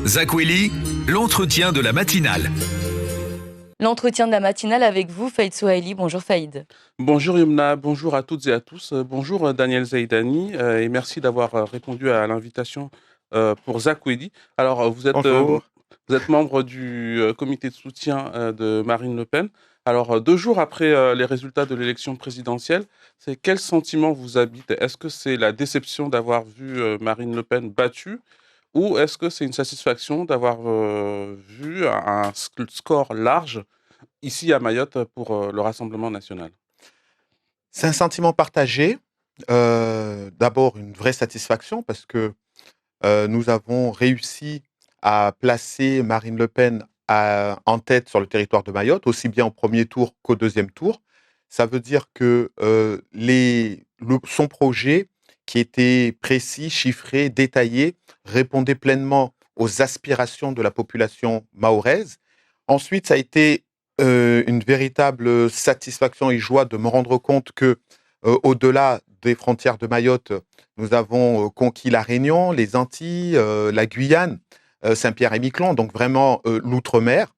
Zakweli, l'entretien de la matinale. L'entretien de la matinale avec vous, Faïd Souhaili. Bonjour Faïd. Bonjour Yumna, bonjour à toutes et à tous. Bonjour Daniel Zaidani et merci d'avoir répondu à l'invitation pour Zakweli. Alors Bonjour. vous êtes membre du comité de soutien de Marine Le Pen. Alors 2 jours après les résultats de l'élection présidentielle, quel sentiment vous habite? Est-ce que c'est la déception d'avoir vu Marine Le Pen battue ou est-ce que c'est une satisfaction d'avoir vu un score large ici à Mayotte pour le Rassemblement national? C'est un sentiment partagé. D'abord une vraie satisfaction parce que, nous avons réussi à placer Marine Le Pen en tête sur le territoire de Mayotte, aussi bien au premier tour qu'au deuxième tour. Ça veut dire que, son projet qui était précis, chiffré, détaillé, répondait pleinement aux aspirations de la population mahoraise. Ensuite, ça a été, une véritable satisfaction et joie de me rendre compte que, au-delà des frontières de Mayotte, nous avons, conquis la Réunion, les Antilles, la Guyane, Saint-Pierre-et-Miquelon, donc vraiment, l'outre-mer.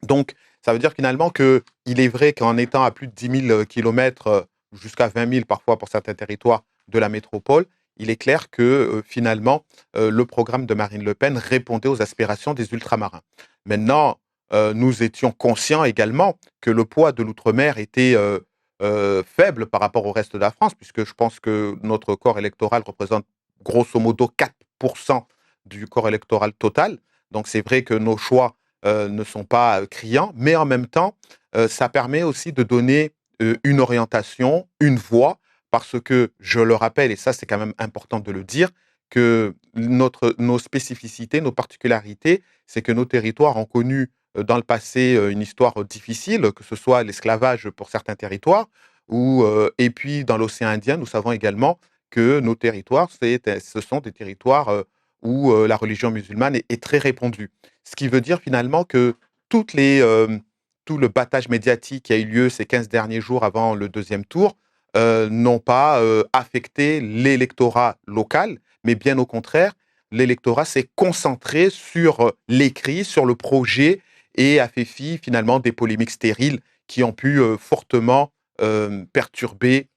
Donc ça veut dire finalement qu'il est vrai qu'en étant à plus de 10 000 kilomètres, jusqu'à 20 000 parfois pour certains territoires de la métropole, il est clair que, finalement, le programme de Marine Le Pen répondait aux aspirations des ultramarins. Maintenant, nous étions conscients également que le poids de l'outre-mer était, faible par rapport au reste de la France, puisque je pense que notre corps électoral représente grosso modo 4 du corps électoral total. Donc c'est vrai que nos choix, ne sont pas, criants, mais en même temps, ça permet aussi de donner, une orientation, une voie, parce que je le rappelle et ça c'est quand même important de le dire, que nos spécificités, nos particularités, c'est que nos territoires ont connu, dans le passé, une histoire difficile, que ce soit l'esclavage pour certains territoires ou, et puis dans l'océan Indien, nous savons également que nos territoires, ce sont des territoires, où, la religion musulmane est très répandue. Ce qui veut dire finalement que toutes les, tout le battage médiatique qui a eu lieu ces 15 derniers jours avant le deuxième tour, n'ont pas, affecté l'électorat local, mais bien au contraire, l'électorat s'est concentré sur, l'écrit, sur le projet et a fait fi finalement des polémiques stériles qui ont pu, fortement, perturber,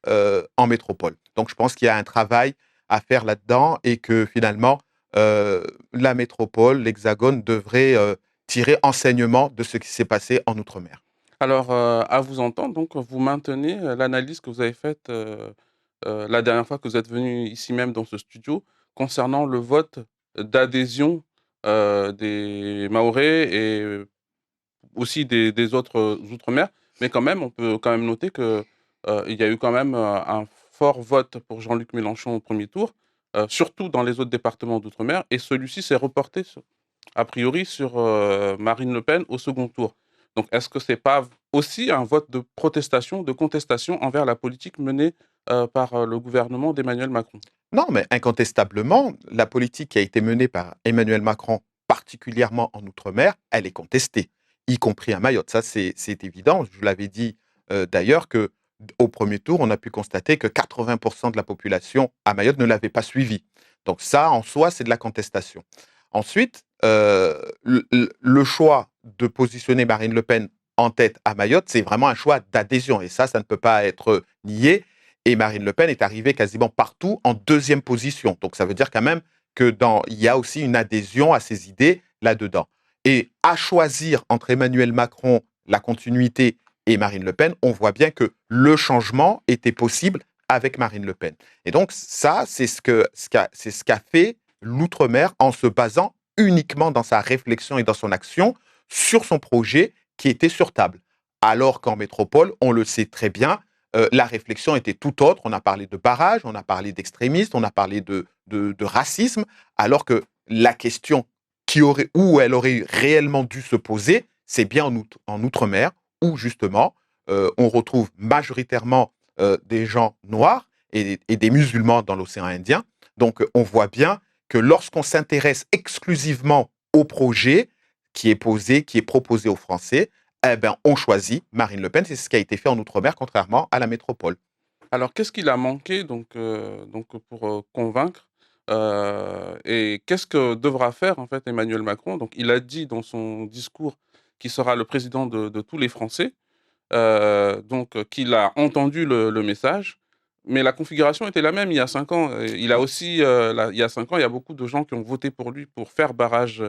en métropole. Donc je pense qu'il y a un travail à faire là-dedans et que finalement, la métropole, l'Hexagone devrait, tirer enseignement de ce qui s'est passé en outre-mer. Alors, à vous entendre, donc, vous maintenez, l'analyse que vous avez faite, la dernière fois que vous êtes venu ici même dans ce studio, concernant le vote d'adhésion, des Mahorais et aussi des autres, outre-mer. Mais quand même, on peut quand même noter que, il y a eu quand même, un fort vote pour Jean-Luc Mélenchon au premier tour, surtout dans les autres départements d'outre-mer et celui-ci s'est reporté a priori sur, Marine Le Pen au second tour. Donc est-ce que c'est pas aussi un vote de protestation, de contestation envers la politique menée, par, le gouvernement d'Emmanuel Macron? Non, mais incontestablement, la politique qui a été menée par Emmanuel Macron, particulièrement en outre-mer, elle est contestée, y compris à Mayotte. Ça, c'est évident. Je l'avais dit, d'ailleurs que au premier tour, on a pu constater que 80 de la population à Mayotte ne l'avait pas suivi. Donc ça, en soi, c'est de la contestation. Ensuite, le choix de positionner Marine Le Pen en tête à Mayotte, c'est vraiment un choix d'adhésion et ça ne peut pas être nié et Marine Le Pen est arrivée quasiment partout en deuxième position. Donc ça veut dire quand même il y a aussi une adhésion à ces idées là-dedans. Et à choisir entre Emmanuel Macron, la continuité, et Marine Le Pen, on voit bien que le changement était possible avec Marine Le Pen. Et donc ça, c'est ce qu'a fait l'outre-mer en se basant uniquement dans sa réflexion et dans son action sur son projet qui était sur table. Alors qu'en métropole, on le sait très bien, la réflexion était tout autre. On a parlé de barrage, on a parlé d'extrémistes, on a parlé de racisme, alors que la question où elle aurait réellement dû se poser, c'est bien en outre-mer, où justement, on retrouve majoritairement des gens noirs et des musulmans dans l'océan Indien. Donc, on voit bien que lorsqu'on s'intéresse exclusivement au projet qui est posé, qui est proposé aux Français, eh ben, on choisit Marine Le Pen. C'est ce qui a été fait en outre-mer, contrairement à la métropole. Alors qu'est-ce qu'il a manqué donc pour, convaincre, Et qu'est-ce que devra faire en fait Emmanuel Macron? Donc il a dit dans son discours qu'il sera le président de tous les Français, qu'il a entendu le message, mais la configuration était la même il y a 5 ans. Il a aussi, il y a 5 ans, il y a beaucoup de gens qui ont voté pour lui pour faire barrage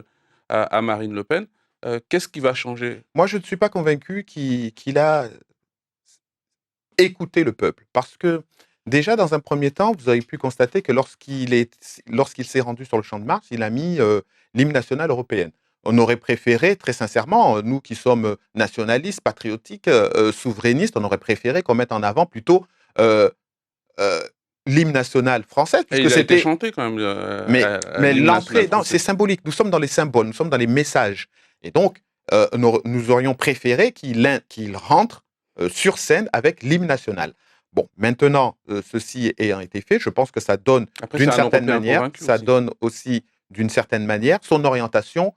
à Marine Le Pen. Qu'est-ce qui va changer? Moi, je ne suis pas convaincu qu'il a écouté le peuple. Parce que, déjà, dans un premier temps, vous avez pu constater que lorsqu'il s'est rendu sur le champ de Mars, il a mis l'hymne national européen. On aurait préféré, très sincèrement, nous qui sommes nationalistes, patriotiques, souverainistes, on aurait préféré qu'on mette en avant plutôt euh, euh, l'hymne national français, Et puisque il a été c'était. chanté quand même, Mais l'hymne national l'entrée, non, c'est français. symbolique. Nous sommes dans les symboles, nous sommes dans les messages. Et donc, nous aurions préféré qu'il rentre sur scène avec l'hymne national. Bon, maintenant, ceci ayant été fait, je pense que ça donne Après, c'est d'une un certaine Européen manière, convaincu ça aussi. donne aussi d'une certaine manière son orientation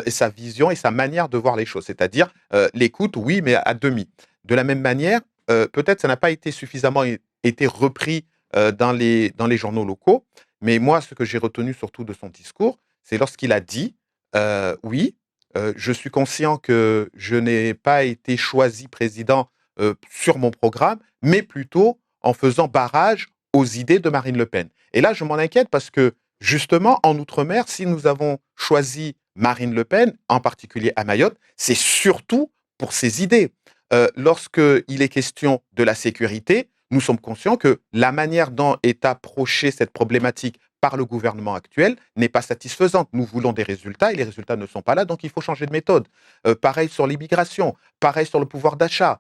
et sa vision et sa manière de voir les choses. C'est-à-dire l'écoute, oui, mais à demi. De la même manière, peut-être ça n'a pas été suffisamment été repris dans les journaux locaux, mais moi, ce que j'ai retenu surtout de son discours, c'est lorsqu'il a dit oui, je suis conscient que je n'ai pas été choisi président sur mon programme, mais plutôt en faisant barrage aux idées de Marine Le Pen. Et là, je m'en inquiète parce que justement, en Outre-mer, si nous avons choisi Marine Le Pen, en particulier à Mayotte, c'est surtout pour ses idées. Lorsqu'il est question de la sécurité, nous sommes conscients que la manière dont est approchée cette problématique par le gouvernement actuel n'est pas satisfaisante. Nous voulons des résultats et les résultats ne sont pas là, donc il faut changer de méthode. Pareil sur l'immigration, pareil sur le pouvoir d'achat,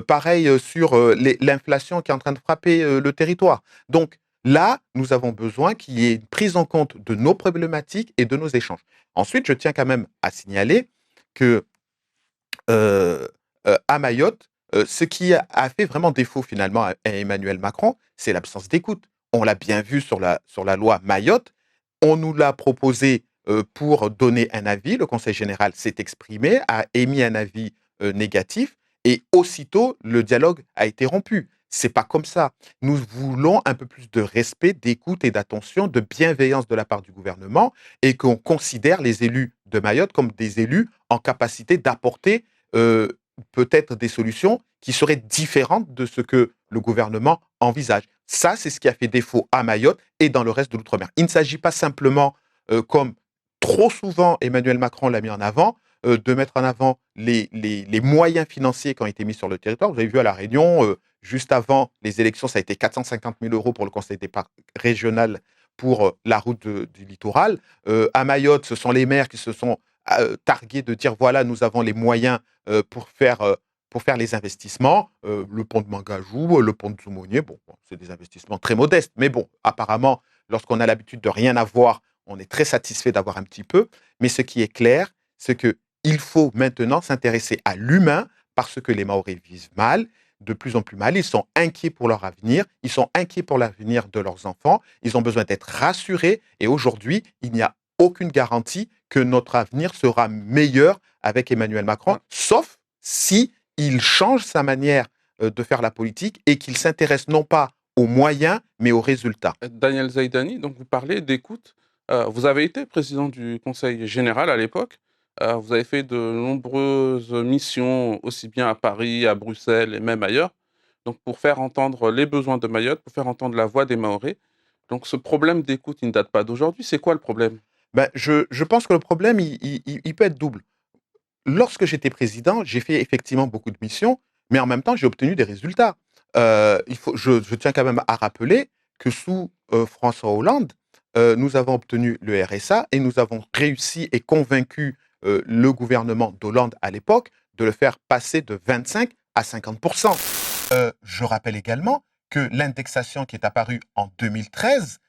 pareil sur l'inflation qui est en train de frapper le territoire. Donc là, nous avons besoin qu'il y ait une prise en compte de nos problématiques et de nos échanges. Ensuite, je tiens quand même à signaler que euh, à Mayotte, ce qui a fait vraiment défaut finalement à Emmanuel Macron, c'est l'absence d'écoute. On l'a bien vu sur la loi Mayotte. On nous l'a proposé pour donner un avis. Le Conseil général s'est exprimé, a émis un avis négatif et aussitôt le dialogue a été rompu. C'est pas comme ça. Nous voulons un peu plus de respect, d'écoute et d'attention, de bienveillance de la part du gouvernement et qu'on considère les élus de Mayotte comme des élus en capacité d'apporter euh, peut-être des solutions qui seraient différentes de ce que le gouvernement envisage. Ça, c'est ce qui a fait défaut à Mayotte et dans le reste de l'outre-mer. Il ne s'agit pas simplement, comme trop souvent Emmanuel Macron l'a mis en avant, de mettre en avant les moyens financiers qui ont été mis sur le territoire. Vous avez vu à La Réunion, juste avant les élections, ça a été 450 000 euros pour le conseil régional pour la route du littoral. À Mayotte, ce sont les maires qui se sont targués de dire voilà, nous avons les moyens pour faire les investissements. Le pont de Mangajou, le pont de Zoumonier, bon, c'est des investissements très modestes, mais bon, apparemment, lorsqu'on a l'habitude de rien avoir, on est très satisfait d'avoir un petit peu. Mais ce qui est clair, c'est qu'il faut maintenant s'intéresser à l'humain parce que les Maoris vivent mal, de plus en plus mal. Ils sont inquiets pour leur avenir, ils sont inquiets pour l'avenir de leurs enfants, ils ont besoin d'être rassurés. Et aujourd'hui, il n'y a aucune garantie que notre avenir sera meilleur avec Emmanuel Macron, Ouais. sauf si il change sa manière de faire la politique et qu'il s'intéresse non pas aux moyens, mais aux résultats. Daniel Zaidani, donc vous parlez d'écoute. Vous avez été président du conseil général à l'époque. Vous avez fait de nombreuses missions, aussi bien à Paris, à Bruxelles et même ailleurs, donc pour faire entendre les besoins de Mayotte, pour faire entendre la voix des Mahorais. Donc ce problème d'écoute, il ne date pas d'aujourd'hui. C'est quoi le problème? Ben, je pense que le problème, il peut être double. Lorsque j'étais président, j'ai fait effectivement beaucoup de missions, mais en même temps, j'ai obtenu des résultats. Je tiens quand même à rappeler que sous François Hollande, nous avons obtenu le RSA et nous avons réussi et convaincu le gouvernement d'Hollande à l'époque de le faire passer de 25 à 50%. Je rappelle également que l'indexation qui est apparue en 2013,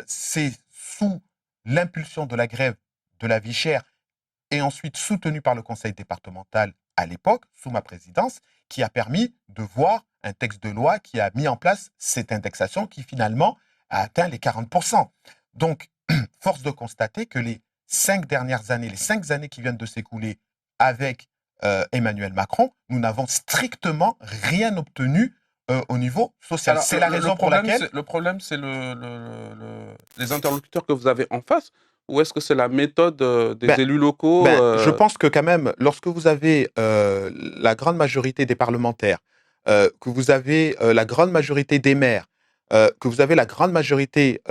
c'est sous l'impulsion de la grève de la vie chère et ensuite soutenu par le conseil départemental à l'époque, sous ma présidence, qui a permis de voir un texte de loi qui a mis en place cette indexation qui finalement a atteint les 40%. Donc, force de constater que les 5 dernières années, les 5 années qui viennent de s'écouler avec Emmanuel Macron, nous n'avons strictement rien obtenu au niveau social. Alors, C'est la raison pour laquelle... le problème, c'est les interlocuteurs que vous avez en face, ou est-ce que c'est la méthode des Ben, élus locaux je pense que quand même, lorsque vous avez la grande majorité des parlementaires, que vous avez la grande majorité des maires, que vous avez la grande majorité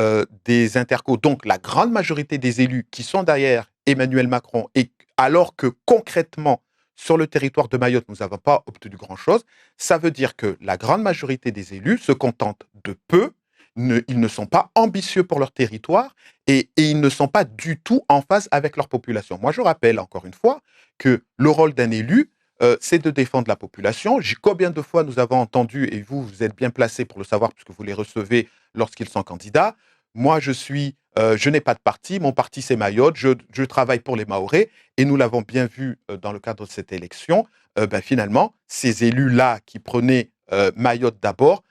des intercos, donc la grande majorité des élus qui sont derrière Emmanuel Macron, et alors que concrètement, sur le territoire de Mayotte, nous n'avons pas obtenu grand-chose, ça veut dire que la grande majorité des élus se contentent de peu, ils ne sont pas ambitieux pour leur territoire, et ils ne sont pas du tout en phase avec leur population. Moi, je rappelle encore une fois que le rôle d'un élu, c'est de défendre la population. Combien de fois nous avons entendu, et vous, vous êtes bien placé pour le savoir puisque vous les recevez lorsqu'ils sont candidats, moi, je n'ai pas de parti, mon parti c'est Mayotte, je travaille pour les Mahorais, et nous l'avons bien vu dans le cadre de cette élection, finalement, ces élus-là qui prenaient Mayotte d'abord,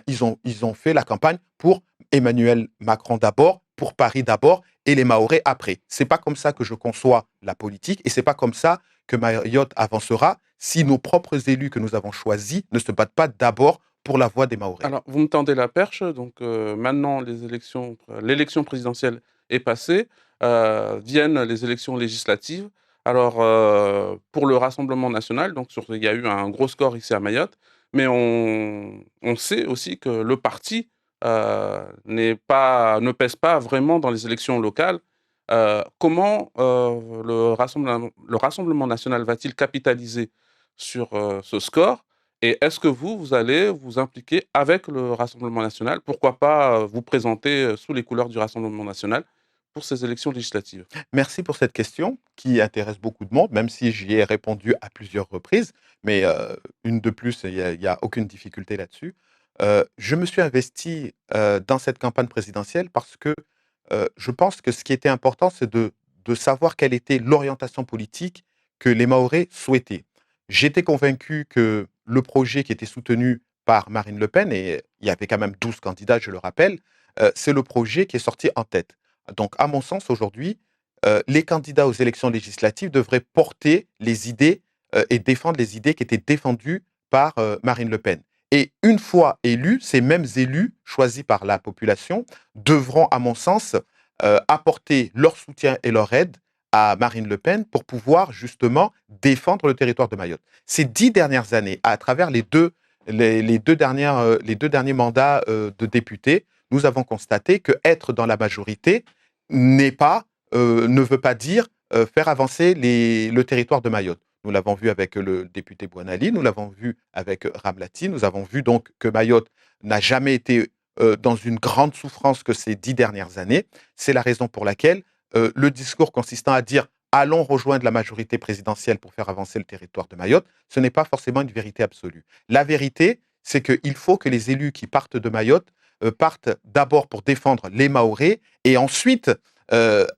ils ont fait la campagne pour Emmanuel Macron d'abord, pour Paris d'abord, et les Mahorais après. C'est pas comme ça que je conçois la politique, et c'est pas comme ça que Mayotte avancera si nos propres élus que nous avons choisis ne se battent pas d'abord pour la voix des Mahorais. Alors, vous me tendez la perche, donc maintenant l'élection présidentielle est passée, viennent les élections législatives. Alors, pour le Rassemblement national, donc il y a eu un gros score ici à Mayotte, mais on sait aussi que le parti ne pèse pas vraiment dans les élections locales. Comment le Rassemblement national va-t-il capitaliser sur ce score? Et est-ce que vous allez vous impliquer avec le Rassemblement national? Pourquoi pas vous présenter sous les couleurs du Rassemblement national pour ces élections législatives? Merci pour cette question qui intéresse beaucoup de monde, même si j'y ai répondu à plusieurs reprises, mais une de plus, il y a aucune difficulté là-dessus. Je me suis investi dans cette campagne présidentielle parce que je pense que ce qui était important, c'est de savoir quelle était l'orientation politique que les Mahorais souhaitaient. J'étais convaincu que le projet qui était soutenu par Marine Le Pen, et il y avait quand même 12 candidats, je le rappelle, c'est le projet qui est sorti en tête. Donc, à mon sens, aujourd'hui, les candidats aux élections législatives devraient porter les idées et défendre les idées qui étaient défendues par Marine Le Pen. Et une fois élus, ces mêmes élus choisis par la population devront, à mon sens, apporter leur soutien et leur aide à Marine Le Pen pour pouvoir justement défendre le territoire de Mayotte. Ces 10 dernières années, à travers les deux derniers mandats de députés, nous avons constaté que être dans la majorité ne veut pas dire faire avancer le territoire de Mayotte. Nous l'avons vu avec le député Bouanali, nous l'avons vu avec Ramlati, nous avons vu donc que Mayotte n'a jamais été dans une grande souffrance que ces 10 dernières années. C'est la raison pour laquelle le discours consistant à dire allons rejoindre la majorité présidentielle pour faire avancer le territoire de Mayotte, ce n'est pas forcément une vérité absolue. La vérité, c'est qu'il faut que les élus qui partent de Mayotte partent d'abord pour défendre les Mahorais et ensuite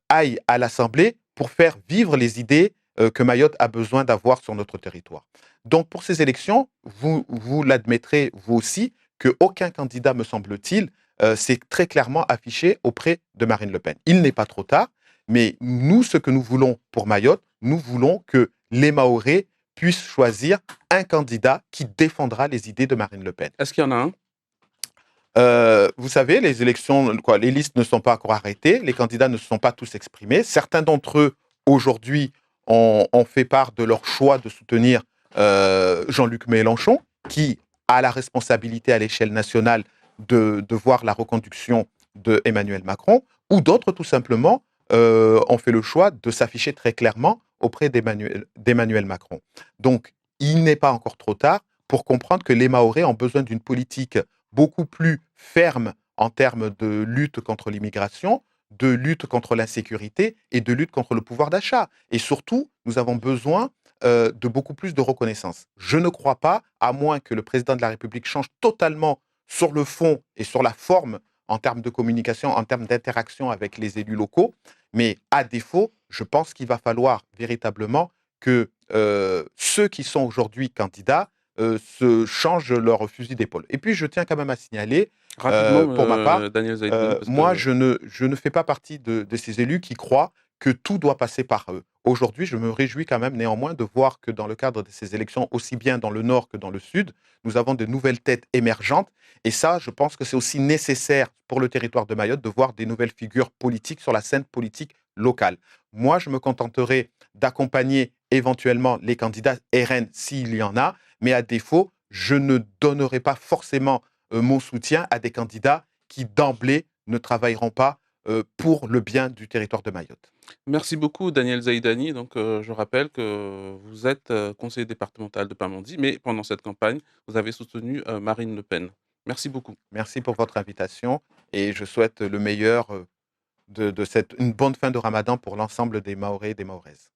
aillent à l'Assemblée pour faire vivre les idées que Mayotte a besoin d'avoir sur notre territoire. Donc pour ces élections, vous l'admettrez vous aussi, qu'aucun candidat, me semble-t-il, s'est très clairement affiché auprès de Marine Le Pen. Il n'est pas trop tard, mais nous, ce que nous voulons pour Mayotte, nous voulons que les Mahorais puissent choisir un candidat qui défendra les idées de Marine Le Pen. Est-ce qu'il y en a un? Vous savez, les élections, les listes ne sont pas encore arrêtées, les candidats ne se sont pas tous exprimés. Certains d'entre eux, aujourd'hui, ont fait part de leur choix de soutenir Jean-Luc Mélenchon, qui a la responsabilité à l'échelle nationale de voir la reconduction de Emmanuel Macron, ou d'autres, tout simplement, ont fait le choix de s'afficher très clairement auprès d'Emmanuel Macron. Donc, il n'est pas encore trop tard pour comprendre que les Mahorais ont besoin d'une politique beaucoup plus ferme en termes de lutte contre l'immigration, de lutte contre l'insécurité et de lutte contre le pouvoir d'achat. Et surtout, nous avons besoin de beaucoup plus de reconnaissance. Je ne crois pas, à moins que le président de la République change totalement sur le fond et sur la forme en termes de communication, en termes d'interaction avec les élus locaux, mais à défaut, je pense qu'il va falloir véritablement que ceux qui sont aujourd'hui candidats se changent leur fusil d'épaule. Et puis, je tiens quand même à signaler, Rapidement, pour ma part, Daniel Zaidine, parce moi, que je ne fais pas partie de ces élus qui croient que tout doit passer par eux. aujourd'hui, je me réjouis quand même néanmoins de voir que dans le cadre de ces élections, aussi bien dans le nord que dans le sud, nous avons de nouvelles têtes émergentes. Et ça, je pense que c'est aussi nécessaire pour le territoire de Mayotte de voir des nouvelles figures politiques sur la scène politique locale. Moi, je me contenterai d'accompagner éventuellement les candidats RN s'il y en a, mais à défaut, je ne donnerai pas forcément mon soutien à des candidats qui d'emblée ne travailleront pas pour le bien du territoire de Mayotte. Merci beaucoup Daniel Zaïdani. Donc, je rappelle que vous êtes, conseiller départemental de Pamandzi, mais pendant cette campagne, vous avez soutenu, Marine Le Pen. Merci beaucoup. Merci pour votre invitation et je souhaite le meilleur une bonne fin de Ramadan pour l'ensemble des Mahorais et des Mahoraises.